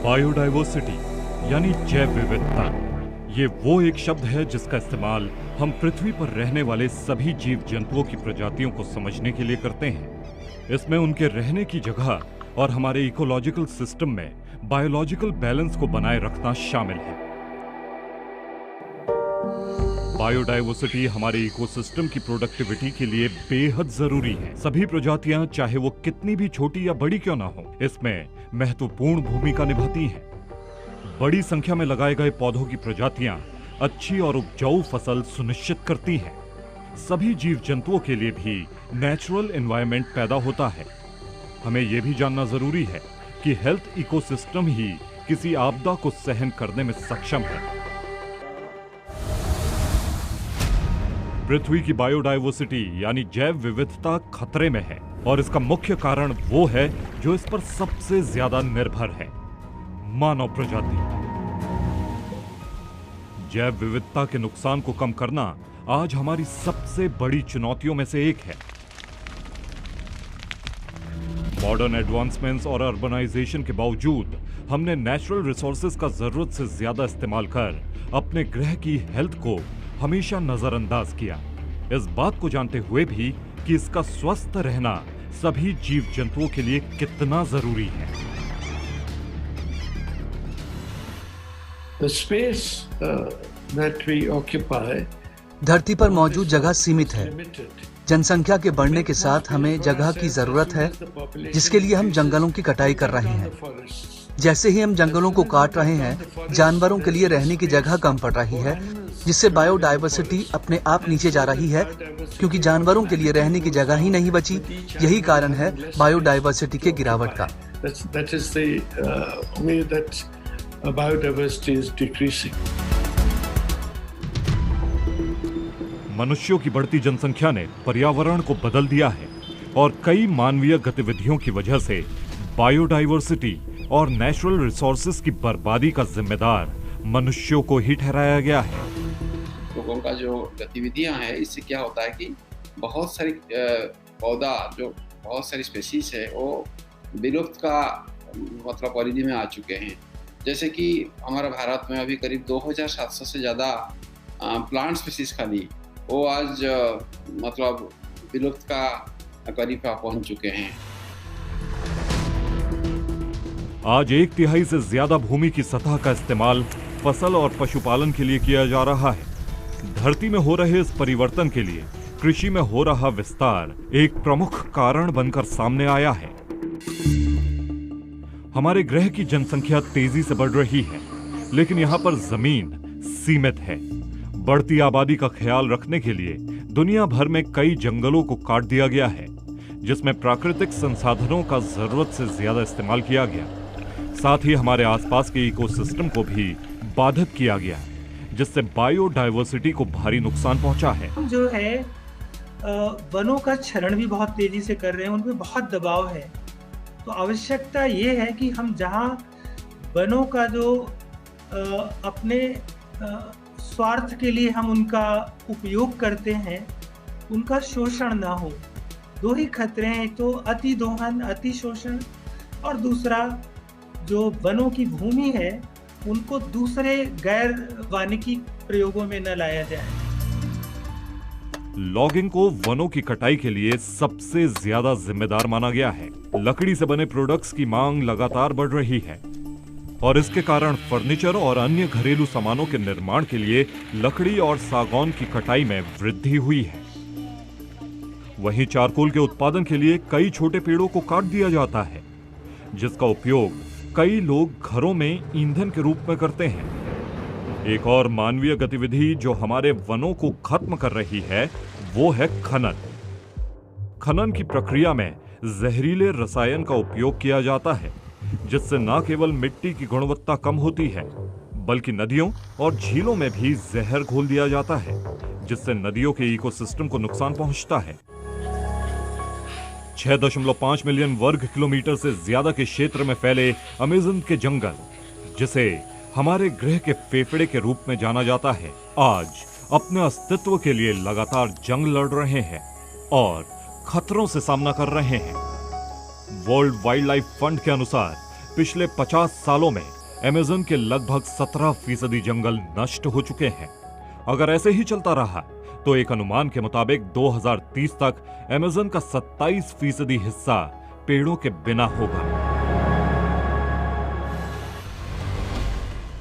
Biodiversity यानी जैव विविधता, ये वो एक शब्द है जिसका इस्तेमाल हम पृथ्वी पर रहने वाले सभी जीव जंतुओं की प्रजातियों को समझने के लिए करते हैं। इसमें उनके रहने की जगह और हमारे इकोलॉजिकल सिस्टम में बायोलॉजिकल बैलेंस को बनाए रखना शामिल है। बायोडाइवर्सिटी हमारे इकोसिस्टम की प्रोडक्टिविटी के लिए बेहद जरूरी है। सभी प्रजातियां, चाहे वो कितनी भी छोटी या बड़ी क्यों ना हो, इसमें महत्वपूर्ण भूमिका निभाती हैं। बड़ी संख्या में लगाए गए पौधों की प्रजातियां अच्छी और उपजाऊ फसल सुनिश्चित करती हैं। सभी जीव जंतुओं के लिए भी नेचुरल एनवायरनमेंट पैदा होता है। हमें यह भी जानना जरूरी है कि हेल्थ इकोसिस्टम ही किसी आपदा को सहन करने में सक्षम है। पृथ्वी की बायोडाइवर्सिटी यानी जैव विविधता खतरे में है और इसका मुख्य कारण वो है जो इस पर सबसे ज्यादा निर्भर है, मानव प्रजाति। जैव विविधता के नुकसान को कम करना आज हमारी सबसे बड़ी चुनौतियों में से एक है। मॉडर्न एडवांसमेंट्स और अर्बनाइजेशन के बावजूद हमने नेचुरल रिसोर्सेज का जरूरत से ज्यादा इस्तेमाल कर अपने ग्रह की हेल्थ को हमेशा नजरअंदाज किया, इस बात को जानते हुए भी कि इसका स्वस्थ रहना सभी जीव जंतुओं के लिए कितना जरूरी है। The space that we occupy, धरती पर मौजूद जगह सीमित है। जनसंख्या के बढ़ने के साथ हमें जगह की जरूरत है, जिसके लिए हम जंगलों की कटाई कर रहे हैं। जैसे ही हम जंगलों को काट रहे हैं, जानवरों के लिए रहने की जगह कम पड़ रही है, जिससे बायोडाइवर्सिटी अपने आप नीचे जा रही है, क्योंकि जानवरों के लिए रहने की जगह ही नहीं बची। यही कारण है बायोडाइवर्सिटी के गिरावट का। that is the way that biodiversity is decreasing. मनुष्यों की बढ़ती जनसंख्या ने पर्यावरण को बदल दिया है और कई मानवीय गतिविधियों की वजह से बायोडाइवर्सिटी और नेचुरल रिसोर्सेज की बर्बादी का जिम्मेदार मनुष्यों को ही ठहराया गया है। लोगों का जो गतिविधियां हैं, इससे क्या होता है कि बहुत सारी पौधा, जो बहुत सारी स्पेसीज है, वो विलुप्त का मतलब परिधि में आ चुके हैं। जैसे कि हमारा भारत में अभी करीब 2700 से ज़्यादा प्लांट स्पेसीज खाली वो आज मतलब विलुप्त का करीब पहुंच चुके हैं। आज 1/3 से ज्यादा भूमि की सतह का इस्तेमाल फसल और पशुपालन के लिए किया जा रहा है। धरती में हो रहे इस परिवर्तन के लिए कृषि में हो रहा विस्तार एक प्रमुख कारण बनकर सामने आया है। हमारे ग्रह की जनसंख्या तेजी से बढ़ रही है, लेकिन यहाँ पर जमीन सीमित है। बढ़ती आबादी का ख्याल रखने के लिए दुनिया भर में कई जंगलों को काट दिया गया है, जिसमें प्राकृतिक संसाधनों का जरूरत से ज्यादा इस्तेमाल किया गया। साथ ही हमारे आसपास के इकोसिस्टम को भी बाधित किया गया, जिससे बायोडाइवर्सिटी को भारी नुकसान पहुंचा है। जो है वनों का क्षरण भी बहुत तेजी से कर रहे हैं, उनपे बहुत दबाव है। तो आवश्यकता ये है कि हम जहाँ वनों का जो अपने स्वार्थ के लिए हम उनका उपयोग करते हैं, उनका शोषण ना हो। दो ही खतरे हैं, एक तो अति दोहन, अति शोषण, और दूसरा जो वनों की भूमि है उनको दूसरे गैर वानिकी प्रयोगों में न लाया जाए। लॉगिंग को वनों की कटाई के लिए सबसे ज्यादा जिम्मेदार माना गया है। लकड़ी से बने प्रोडक्ट्स की मांग लगातार बढ़ रही है और इसके कारण फर्नीचर और अन्य घरेलू सामानों के निर्माण के लिए लकड़ी और सागौन की कटाई में वृद्धि हुई है। वहीं चारकोल के उत्पादन के लिए कई छोटे पेड़ों को काट दिया जाता है, जिसका उपयोग कई लोग घरों में ईंधन के रूप में करते हैं। एक और मानवीय गतिविधि जो हमारे वनों को खत्म कर रही है, वो है खनन। खनन की प्रक्रिया में जहरीले रसायन का उपयोग किया जाता है, जिससे न केवल मिट्टी की गुणवत्ता कम होती है, बल्कि नदियों और झीलों में भी जहर घोल दिया जाता है, जिससे नदियों के इकोसिस्टम को नुकसान पहुंचता है। 6.5 मिलियन वर्ग किलोमीटर से ज्यादा के क्षेत्र में फैले अमेज़न के जंगल, जिसे हमारे ग्रह के फेफड़े के रूप में जाना जाता है, आज अपने अस्तित्व के लिए लगातार जंग लड़ रहे हैं और खतरों से सामना कर रहे हैं। वर्ल्ड वाइल्ड लाइफ फंड के अनुसार पिछले 50 सालों में अमेज़न के लगभग 17% जंगल नष्ट हो चुके हैं। अगर ऐसे ही चलता रहा तो एक अनुमान के मुताबिक 2030 तक अमेज़न का 27% हिस्सा पेड़ों के बिना होगा।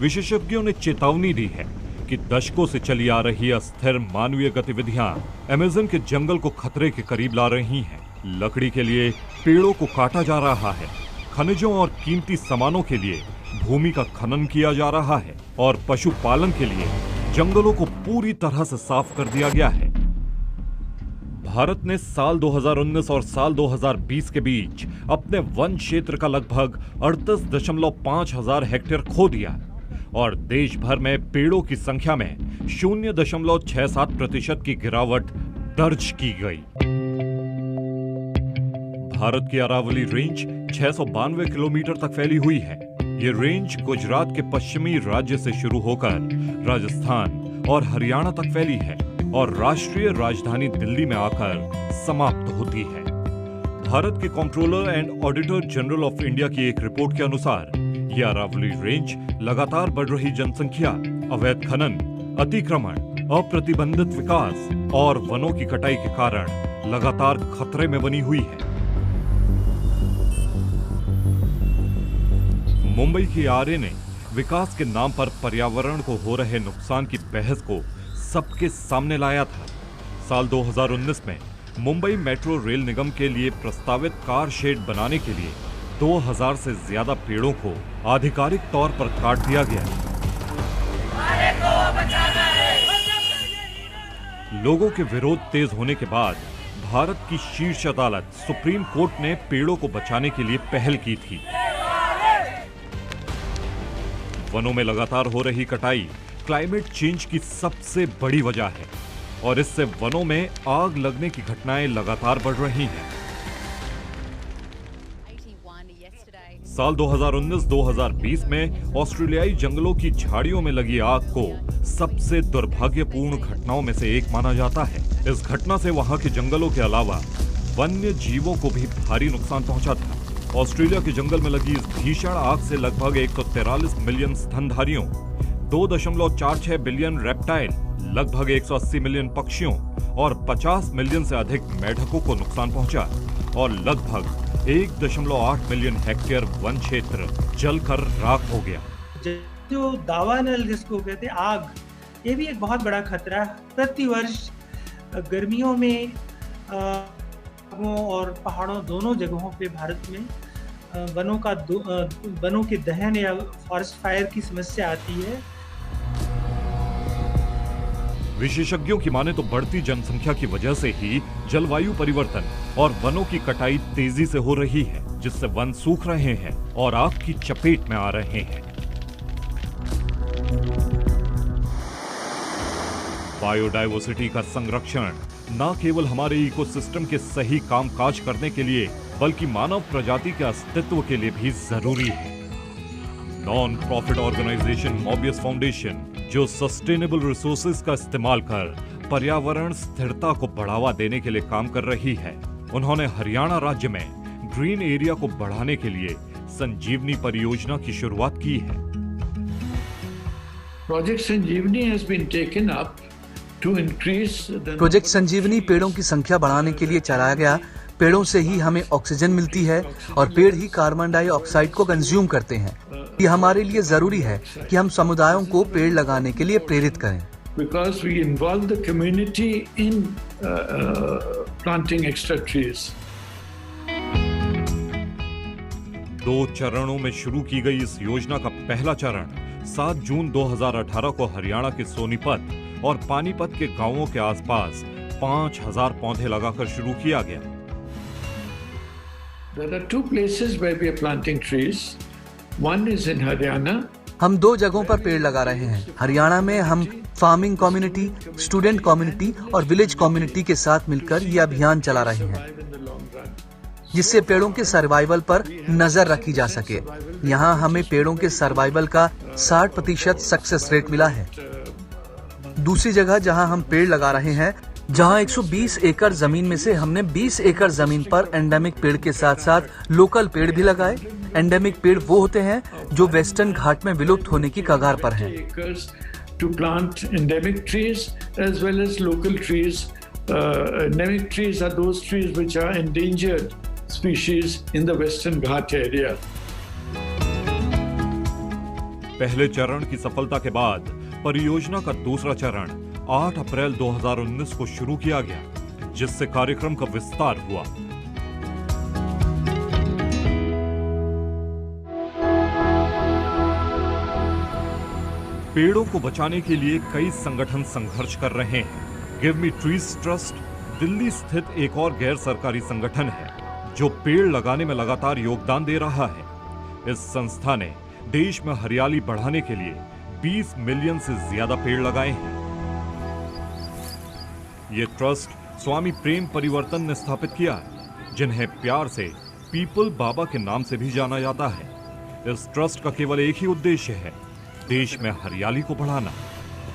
विशेषज्ञों ने चेतावनी दी है कि दशकों से चली आ रही अस्थिर मानवीय गतिविधियां अमेज़न के जंगल को खतरे के करीब ला रही हैं। लकड़ी के लिए पेड़ों को काटा जा रहा है, खनिजों और कीमती सामानों के लिए भूमि का खनन किया जा रहा है और पशुपालन के लिए जंगलों को पूरी तरह से साफ कर दिया गया है। भारत ने साल 2019 और साल 2020 के बीच अपने वन क्षेत्र का लगभग 38.5 हजार हेक्टेयर खो दिया और देश भर में पेड़ों की संख्या में 0.67% की गिरावट दर्ज की गई। भारत की अरावली रेंज 692 किलोमीटर तक फैली हुई है। ये रेंज गुजरात के पश्चिमी राज्य से शुरू होकर राजस्थान और हरियाणा तक फैली है और राष्ट्रीय राजधानी दिल्ली में आकर समाप्त होती है। भारत के controller and auditor general of India की एक रिपोर्ट के अनुसार यह अरावली रेंज लगातार बढ़ रही जनसंख्या, अवैध खनन, अतिक्रमण, अप्रतिबंधित विकास और वनों की कटाई के कारण लगातार खतरे में बनी हुई है। मुंबई की आरए ने विकास के नाम पर पर्यावरण को हो रहे नुकसान की बहस को सबके सामने लाया था। साल 2019 में मुंबई मेट्रो रेल निगम के लिए प्रस्तावित कार शेड बनाने के लिए 2000 से ज्यादा पेड़ों को आधिकारिक तौर पर काट दिया गया। लोगों के विरोध तेज होने के बाद भारत की शीर्ष अदालत सुप्रीम कोर्ट ने पेड़ों को बचाने के लिए पहल की थी। वनों में लगातार हो रही कटाई क्लाइमेट चेंज की सबसे बड़ी वजह है और इससे वनों में आग लगने की घटनाएं लगातार बढ़ रही हैं। साल 2019-2020 में ऑस्ट्रेलियाई जंगलों की झाड़ियों में लगी आग को सबसे दुर्भाग्यपूर्ण घटनाओं में से एक माना जाता है। इस घटना से वहां के जंगलों के अलावा वन्य जीवों को भी भारी नुकसान पहुंचा था। ऑस्ट्रेलिया के जंगल में लगी इस भीषण आग से लगभग 143 मिलियन स्तनधारियों, 2.46 बिलियन रेप्टाइल, लगभग 180 मिलियन पक्षियों और 50 मिलियन से अधिक मेढकों को नुकसान पहुंचा और लगभग 1.8 मिलियन हेक्टेयर वन क्षेत्र जलकर राख हो गया। जो दावानल जिसको कहते हैं आग, ये भी एक बहुत बड़ा खतरा है। प्रतिवर्ष गर्मियों में और पहाड़ों दोनों जगहों पे भारत में वनों के दहन या फॉरेस्ट फायर की समस्या आती है। विशेषज्ञों की माने तो बढ़ती जनसंख्या की वजह से ही जलवायु परिवर्तन और वनों की कटाई तेजी से हो रही है, जिससे वन सूख रहे हैं और आग की चपेट में आ रहे हैं। बायोडायवर्सिटी का संरक्षण न केवल हमारे इकोसिस्टम के सही कामकाज करने के लिए बल्कि मानव प्रजाति के अस्तित्व के लिए भी जरूरी है। Non profit organisation Mobius foundation, जो सस्टेनेबल रिसोर्सेज का इस्तेमाल कर पर्यावरण स्थिरता को बढ़ावा देने के लिए काम कर रही है, उन्होंने हरियाणा राज्य में ग्रीन एरिया को बढ़ाने के लिए संजीवनी परियोजना की शुरुआत की है। प्रोजेक्ट संजीवनी पेड़ों की संख्या बढ़ाने के लिए चलाया गया। पेड़ों से ही हमें ऑक्सीजन मिलती है और पेड़ ही कार्बन डाइऑक्साइड को कंज्यूम करते हैं। ये हमारे लिए जरूरी है कि हम समुदायों को पेड़ लगाने के लिए प्रेरित करें। Because we involve the community in planting extra trees. 2 चरणों में शुरू की गई इस योजना का पहला चरण 7 जून 2018 को हरियाणा के सोनीपत और पानीपत के गांवों के आसपास 5000 पौधे लगाकर शुरू किया गया। There are 2 places where we are planting trees. One is in Haryana. हम 2 जगहों पर पेड़ लगा रहे हैं। हरियाणा में हम फार्मिंग कम्युनिटी, स्टूडेंट कम्युनिटी और विलेज कम्युनिटी के साथ मिलकर ये अभियान चला रहे हैं, जिससे पेड़ों के सर्वाइवल पर नजर रखी जा सके। यहाँ हमें पेड़ों के सर्वाइवल का 60% सक्सेस रेट मिला है। दूसरी जगह जहाँ हम पेड़ लगा रहे हैं जहां 120 एकड़ जमीन में से हमने 20 एकड़ जमीन पर एंडेमिक पेड़ के साथ साथ लोकल पेड़ भी लगाए। एंडेमिक पेड़ वो होते हैं जो वेस्टर्न घाट में विलुप्त होने की कगार पर हैं। To plant endemic trees as well as local trees. Endemic trees are those trees which are endangered species in the Western Ghat area. पहले चरण की सफलता के बाद परियोजना का दूसरा चरण 8 अप्रैल 2019 को शुरू किया गया, जिससे कार्यक्रम का विस्तार हुआ। पेड़ों को बचाने के लिए कई संगठन संघर्ष कर रहे हैं। Give me trees trust Delhi स्थित एक और गैर सरकारी संगठन है जो पेड़ लगाने में लगातार योगदान दे रहा है। इस संस्था ने देश में हरियाली बढ़ाने के लिए 20 मिलियन से ज्यादा पेड़ लगाए हैं। ये ट्रस्ट स्वामी प्रेम परिवर्तन ने स्थापित किया है, जिन्हें प्यार से पीपल बाबा के नाम से भी जाना जाता है। इस ट्रस्ट का केवल एक ही उद्देश्य है, देश में हरियाली को बढ़ाना।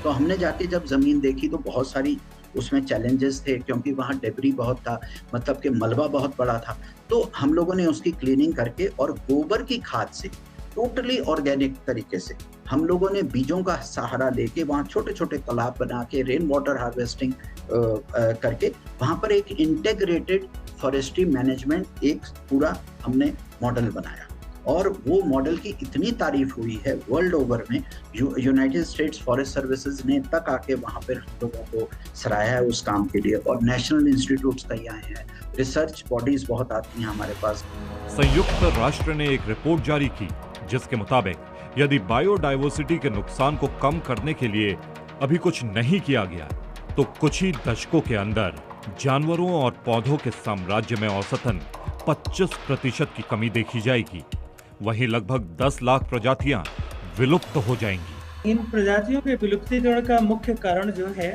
तो हमने जाके जब जमीन देखी तो बहुत सारी उसमें चैलेंजेस थे, क्योंकि वहाँ डेब्री बहुत था, मतलब कि मलबा बहुत बड़ा था। तो हम लोगों ने उसकी क्लीनिंग करके और गोबर की खाद से टोटली ऑर्गेनिक तरीके से हम लोगों ने बीजों का सहारा लेके वहाँ छोटे छोटे तालाब बना के रेन वाटर हार्वेस्टिंग करके वहाँ पर एक इंटेग्रेटेड फॉरेस्ट्री मैनेजमेंट एक पूरा हमने मॉडल बनाया। और वो मॉडल की इतनी तारीफ हुई है वर्ल्ड ओवर में, यूनाइटेड स्टेट्स फॉरेस्ट सर्विसेज ने तक आके वहाँ पर हम लोगों को सराहा है उस काम के लिए, और नेशनल इंस्टीट्यूट्स कई आए हैं, रिसर्च बॉडीज बहुत आती हैं हमारे पास। संयुक्त राष्ट्र ने एक रिपोर्ट जारी की जिसके मुताबिक यदि बायोडायवर्सिटी के नुकसान को कम करने के लिए अभी कुछ नहीं किया गया तो कुछ ही दशकों के अंदर जानवरों और पौधों के साम्राज्य में औसतन 25% की कमी देखी जाएगी। वहीं लगभग 10 लाख प्रजातियां विलुप्त हो जाएंगी। इन प्रजातियों के विलुप्तीकरण का मुख्य कारण जो है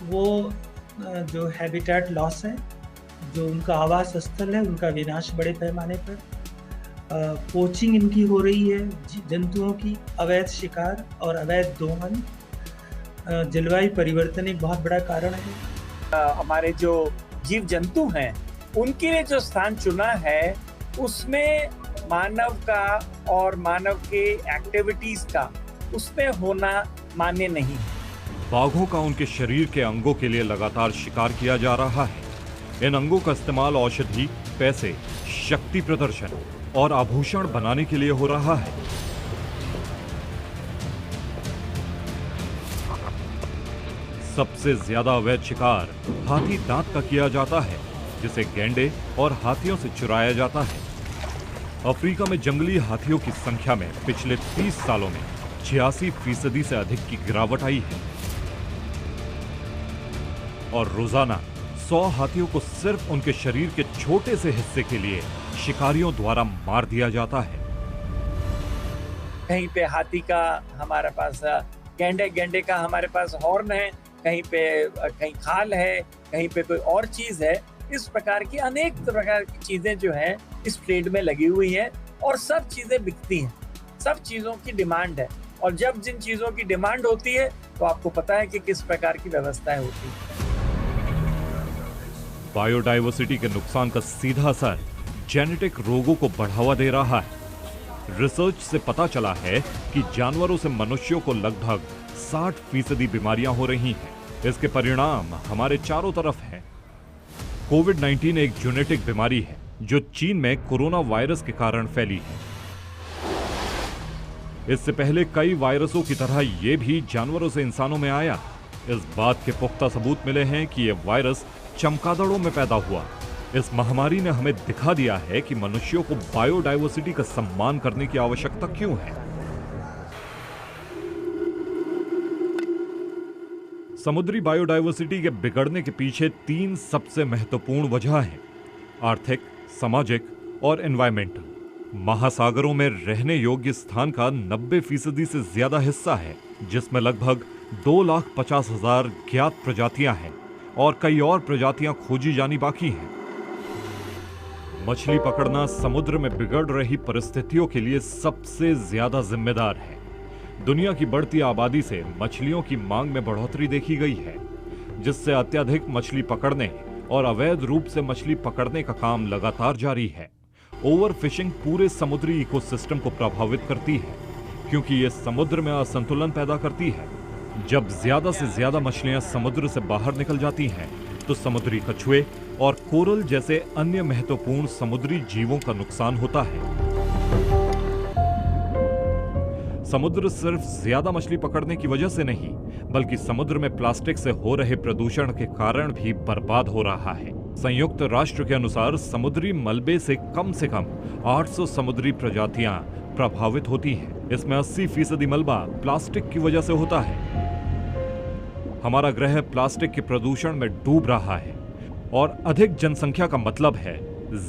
वो जो हैबिटेट लॉस है, जो उनका आवास स्थल है उनका विनाश बड़े पैमाने पर, पोचिंग इनकी हो रही है, जंतुओं की अवैध शिकार और अवैध दोहन, जलवायु परिवर्तन एक बहुत बड़ा कारण है। हमारे जो जीव जंतु हैं उनके लिए जो स्थान चुना है उसमें मानव का और मानव के एक्टिविटीज का उसमें होना मान्य नहीं है। बाघों का उनके शरीर के अंगों के लिए लगातार शिकार किया जा रहा है। इन अंगों का इस्तेमाल औषधि, पैसे, शक्ति प्रदर्शन और आभूषण बनाने के लिए हो रहा है। सबसे ज्यादा अवैध शिकार हाथी दांत का किया जाता है, जिसे गैंडे और हाथियों से चुराया जाता है। अफ्रीका में जंगली हाथियों की संख्या में पिछले 30 सालों में 86% से अधिक की गिरावट आई है और रोजाना 100 हाथियों को सिर्फ उनके शरीर के छोटे से हिस्से के लिए शिकारियों द्वारा मार दिया जाता है। कहीं पे हाथी का हमारे पास गैंडे का हमारे पास हॉर्न है, कहीं खाल है, कहीं पे कोई और चीज है। इस प्रकार की अनेक प्रकार की चीजें जो है इस ट्रेड में लगी हुई हैं और सब चीजें बिकती हैं, सब चीजों की डिमांड है। और जब जिन चीजों की डिमांड होती है तो आपको पता है कि किस प्रकार की व्यवस्थाएं होती है। बायोडायवर्सिटी के नुकसान का सीधा असर जेनेटिक रोगों को बढ़ावा दे रहा है। रिसर्च से पता चला है कि जानवरों से मनुष्यों को लगभग 60% बीमारियां हो रही हैं। इसके परिणाम हमारे चारों तरफ हैं। कोविड-19 एक जेनेटिक बीमारी है जो चीन में कोरोना वायरस के कारण फैली है। इससे पहले कई वायरसों की तरह यह भी जानवरों से इंसानों में आया। इस बात के पुख्ता सबूत मिले हैं कि यह वायरस चमगादड़ों में पैदा हुआ। इस महामारी ने हमें दिखा दिया है कि मनुष्यों को बायोडायवर्सिटी का सम्मान करने की आवश्यकता क्यों है। समुद्री बायोडायवर्सिटी के बिगड़ने के पीछे 3 सबसे महत्वपूर्ण वजह हैं: आर्थिक, सामाजिक और एनवायरमेंटल। महासागरों में रहने योग्य स्थान का 90% से ज्यादा हिस्सा है, जिसमें लगभग 2,50,000 ज्ञात प्रजातियां हैं और कई और प्रजातियां खोजी जानी बाकी हैं। मछली पकड़ना समुद्र में बिगड़ रही परिस्थितियों के लिए सबसे ज्यादा जिम्मेदार है। दुनिया की बढ़ती आबादी से मछलियों की मांग में बढ़ोतरी देखी गई है। जिससे अत्यधिक मछली पकड़ने और अवैध रूप से मछली पकड़ने का काम लगातार जारी है। ओवरफिशिंग पूरे समुद्री इकोसिस्टम को प्रभावित करती है, क्योंकि ये समुद्र में असंतुलन पैदा करती है। जब ज्यादा से ज्यादा मछलियां समुद्र से बाहर निकल जाती हैं, तो समुद्री कछुए और कोरल जैसे अन्य महत्वपूर्ण समुद्री जीवों का नुकसान होता है। समुद्र सिर्फ ज्यादा मछली पकड़ने की वजह से नहीं, बल्कि समुद्र में प्लास्टिक से हो रहे प्रदूषण के कारण भी बर्बाद हो रहा है। संयुक्त राष्ट्र के अनुसार समुद्री मलबे से कम 800 समुद्री प्रजातियां प्रभावित होती हैं। इसमें 80% मलबा प्लास्टिक की वजह से होता है। हमारा ग्रह प्लास्टिक के प्रदूषण में डूब रहा है और अधिक जनसंख्या का मतलब है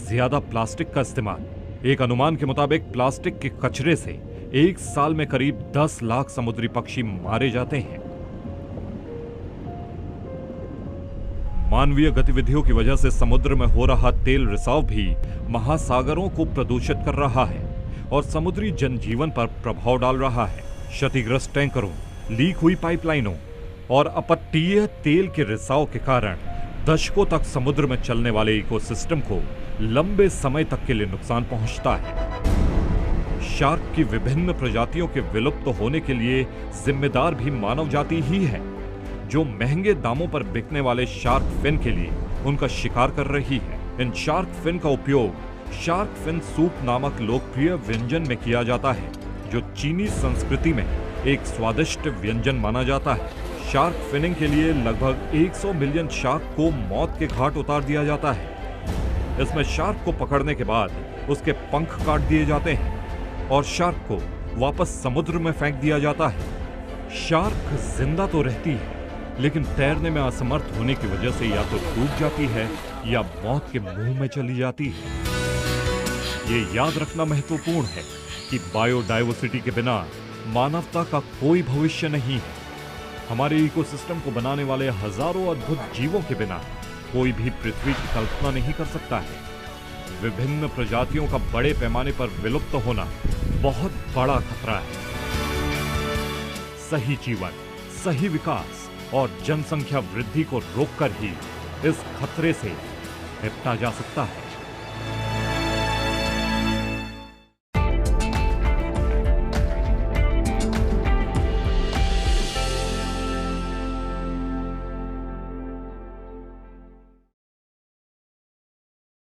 ज्यादा प्लास्टिक का इस्तेमाल। एक अनुमान के मुताबिक प्लास्टिक के कचरे से एक साल में करीब 10 लाख समुद्री पक्षी मारे जाते हैं। मानवीय गतिविधियों की वजह से समुद्र में हो रहा तेल रिसाव भी महासागरों को प्रदूषित कर रहा है और समुद्री जनजीवन पर प्रभाव डाल रहा है। क्षतिग्रस्त टैंकरों, लीक हुई पाइपलाइनों और अपतटीय तेल के रिसाव के कारण दशकों तक समुद्र में चलने वाले इकोसिस्टम को लंबे समय तक के लिए नुकसान पहुंचता है। शार्क की विभिन्न प्रजातियों के विलुप्त होने के लिए जिम्मेदार भी मानव जाति ही है, जो महंगे दामों पर बिकने वाले शार्क फिन के लिए उनका शिकार कर रही है। इन शार्क फिन का उपयोग शार्क फिन सूप नामक लोकप्रिय व्यंजन में किया जाता है, जो चीनी संस्कृति में एक स्वादिष्ट व्यंजन माना जाता है। शार्क फिनिंग के लिए लगभग 100 मिलियन शार्क को मौत के घाट उतार दिया जाता है। इसमें शार्क को पकड़ने के बाद उसके पंख काट दिए जाते हैं और शार्क को वापस समुद्र में फेंक दिया जाता है। शार्क जिंदा तो रहती है, लेकिन तैरने में असमर्थ होने की वजह से या तो डूब जाती है या मौत के मुंह में चली जाती है। ये याद रखना महत्वपूर्ण है कि बायोडायवर्सिटी के बिना मानवता का कोई भविष्य नहीं है। हमारे इकोसिस्टम को बनाने वाले हजारों अद्भुत जीवों के बिना कोई भी पृथ्वी की कल्पना नहीं कर सकता है। विभिन्न प्रजातियों का बड़े पैमाने पर विलुप्त होना बहुत बड़ा खतरा है। सही जीवन, सही विकास और जनसंख्या वृद्धि को रोककर ही इस खतरे से निपटा जा सकता है।